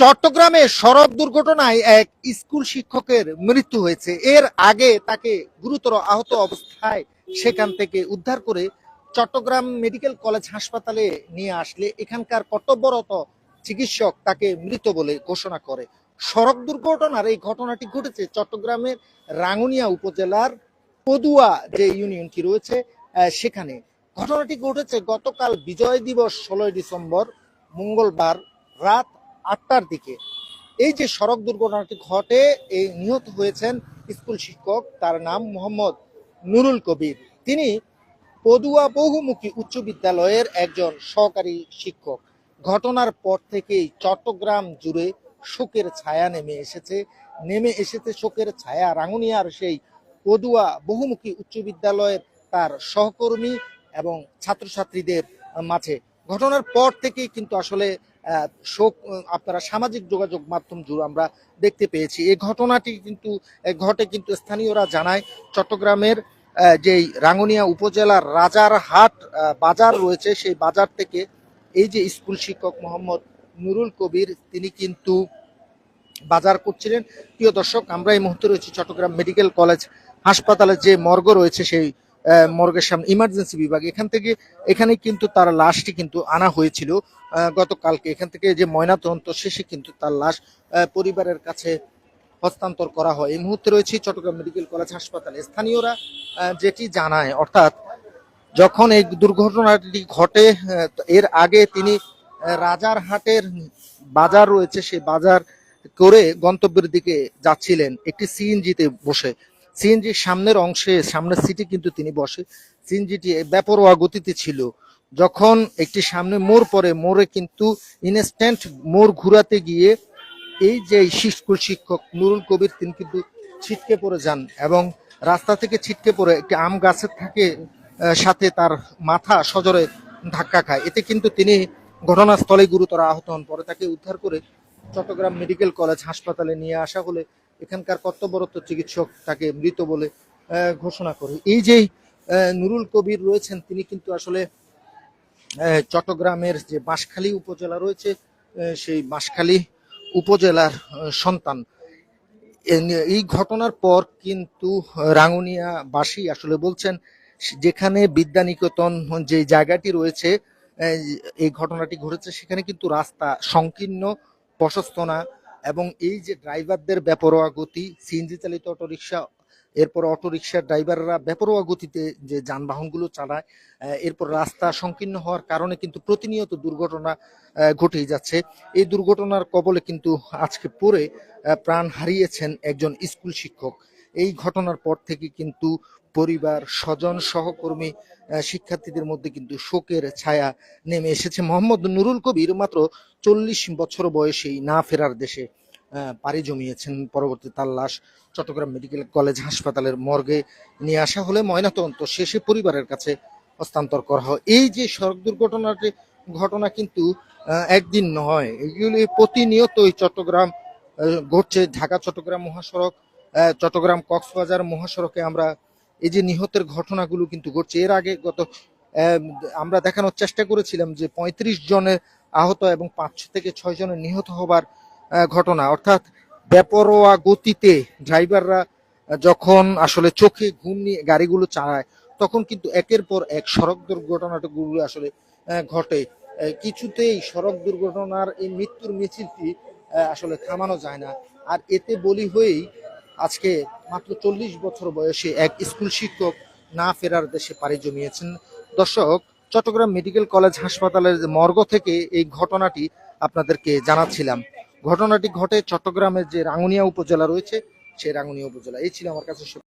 চট্টগ্রামে সড়ক দুর্ঘটনায় এক স্কুল শিক্ষকের মৃত্যু হয়েছে। এর আগে তাকে গুরুতর আহত অবস্থায় সেখান থেকে উদ্ধার করে চট্টগ্রাম মেডিকেল কলেজ হাসপাতালে নিয়ে আসলে এখানকার কর্তব্যরত চিকিৎসক তাকে মৃত বলে ঘোষণা করে। সড়ক দুর্ঘটনার এই ঘটনাটি ঘটেছে চট্টগ্রামের রাঙ্গুনিয়া উপজেলার পদুয়া যে ইউনিয়নটি রয়েছে সেখানে। ঘটনাটি ঘটেছে গতকাল বিজয় দিবস 16 ডিসেম্বর মঙ্গলবার রাত 8টার দিকে। এই যে সড়ক দুর্ঘটনাটি ঘটে, এই নিহত হয়েছেন স্কুল শিক্ষক, তার নাম মোহাম্মদ নুরুল কবির। তিনি পদুয়া বহুমুখী উচ্চ বিদ্যালয়ের একজন সহকারী শিক্ষক। ঘটনার পর থেকেই চট্টগ্রাম জুড়ে শোকের ছায়া নেমে এসেছে শোকের ছায়া রাঙ্গুনিয়ার সেই পদুয়া বহুমুখী উচ্চ বিদ্যালয়ের তার সহকর্মী এবং ছাত্রছাত্রীদের মাঝে। ঘটনার পর থেকেই কিন্তু আসলে শোক আপনারা সামাজিক যোগাযোগ মাধ্যম জুড়ে আমরা দেখতে পেয়েছি। এই ঘটনাটি কিন্তু ঘটে কিন্তু স্থানীয়রা জানায় চট্টগ্রামের যেই রাঙ্গুনিয়া উপজেলার রাজারহাট বাজার রয়েছে, সেই বাজার থেকে এই যে স্কুল শিক্ষক মোহাম্মদ নুরুল কবির তিনি কিন্তু বাজার করছিলেন। প্রিয় দর্শক, আমরা এই মুহূর্তে রয়েছি চট্টগ্রাম মেডিকেল কলেজ হাসপাতালে যে মর্গ রয়েছে সেই মর্গের সামনে ইমার্জেন্সি বিভাগ। এখানে কিন্তু তার লাশটি কিন্তু আনা হয়েছিল গতকালকে। এখান থেকে যে ময়নাতদন্ত শেষে কিন্তু তার লাশ পরিবারের কাছে হস্তান্তর করা হয়। এই মুহূর্তে রয়েছে চট্টগ্রাম মেডিকেল কলেজ হাসপাতালে। স্থানীয়রা যেটি জানায়, অর্থাৎ যখন এই দুর্ঘটনাটি ঘটে এর আগে তিনি রাজারহাটের বাজার রয়েছে সেই বাজার করে গন্তব্যের দিকে যাচ্ছিলেন একটি সিএনজিতে বসে। সিএনজির সামনের সিটে কিন্তু তিনি বসে। সিএনজিটি বেপরোয়া গতিতে ছিল। যখন একটি সামনে মোড় পড়ে, মোড়ে কিন্তু ইনস্ট্যান্ট মোড় ঘুরাতে গিয়ে এই যে স্কুল শিক্ষক নুরুল কবির তিনি কিন্তু ছিটকে পড়ে যান এবং রাস্তা থেকে ছিটকে পড়ে একটি আম গাছের সাথে তার মাথা সজোরে ধাক্কা খায়। এতে কিন্তু তিনি ঘটনাস্থলে গুরুতর আহত হন। পরে তাকে উদ্ধার করে চট্টগ্রাম মেডিকেল কলেজ হাসপাতালে নিয়ে আসা হলে এখানকার কর্তব্যরত চিকিৎসক তাকে মৃত বলে ঘোষণা করে। এই যে নুরুল কবির রয়েছেন তিনি কিন্তু আসলে চট্টগ্রামের যে বাঁশখালী উপজেলা রয়েছে সেই বাঁশখালী উপজেলার সন্তান। এই ঘটনার পর কিন্তু রাঙ্গুনিয়াবাসী আসলে বলছেন যেখানে বিদ্যানিকেতন যে জায়গাটি রয়েছে এই ঘটনাটি ঘটেছে সেখানে কিন্তু রাস্তা সংকীর্ণ, প্রশস্ত না এবং এই যে ড্রাইভারদের বেপরোয়া গতি, সিএনজি চালিত অটোরিকশা, এরপর অটোরিকশার ড্রাইভাররা বেপরোয়া গতিতে যে যানবাহনগুলো চালায়, এরপর রাস্তা সংকীর্ণ হওয়ার কারণে কিন্তু প্রতিনিয়ত দুর্ঘটনা ঘটেই যাচ্ছে। এই দুর্ঘটনার কবলে কিন্তু আজকে পড়ে প্রাণ হারিয়েছেন একজন স্কুল শিক্ষক। এই ঘটনার পর থেকে কিন্তু পরিবার, স্বজন, সহকর্মী, শিক্ষার্থীদের মধ্যে কিন্তু শোকের ছায়া নেমে এসেছে। মোহাম্মদ নুরুল কবির মাত্র 40 বছর বয়সেই না ফেরার দেশে পাড়ি জমিয়েছেন। পরবর্তী তার লাশ চট্টগ্রাম মেডিকেল কলেজ হাসপাতালের মর্গে নিয়ে আসা হলে ময়নাতদন্ত শেষে পরিবারের কাছে হস্তান্তর করা হয়। এই যে সড়ক ঘটনা কিন্তু একদিন নয়, এগুলি প্রতিনিয়তই চট্টগ্রাম ঘটছে। ঢাকা চট্টগ্রাম মহাসড়ক, চট্টগ্রাম কক্সবাজার মহাসড়কে আমরা এই যে নিহতের ঘটনাগুলো কিন্তু ঘটছে। এর আগে আমরা দেখানোর চেষ্টা করেছিলাম যে 35 জনের আহত এবং 5 থেকে 6 জনের নিহত হবার ঘটনা। অর্থাৎ বেপরোয়া গতিতে ড্রাইভাররা যখন আসলে চোখে ঘুম নিয়ে গাড়িগুলো চালায় তখন কিন্তু একের পর এক সড়ক দুর্ঘটনাগুলো আসলে ঘটে। কিছুতেই সড়ক দুর্ঘটনার এই মৃত্যুর মিছিলটি আসলে থামানো যায় না। আর এতে বলি হয়েই আজকে মাত্র 40 বছর বয়সে এক স্কুল শিক্ষক না ফেরার দেশে পাড়ি জমিয়েছেন। দর্শক, চট্টগ্রাম মেডিকেল কলেজ হাসপাতালের মর্গ থেকে এই ঘটনাটি আপনাদেরকে জানাচ্ছিলাম। ঘটনাটি ঘটে চট্টগ্রামের যে রাঙ্গুনিয়া উপজেলা রয়েছে সেই রাঙ্গুনিয়া উপজেলা। এই ছিল আমার কাছে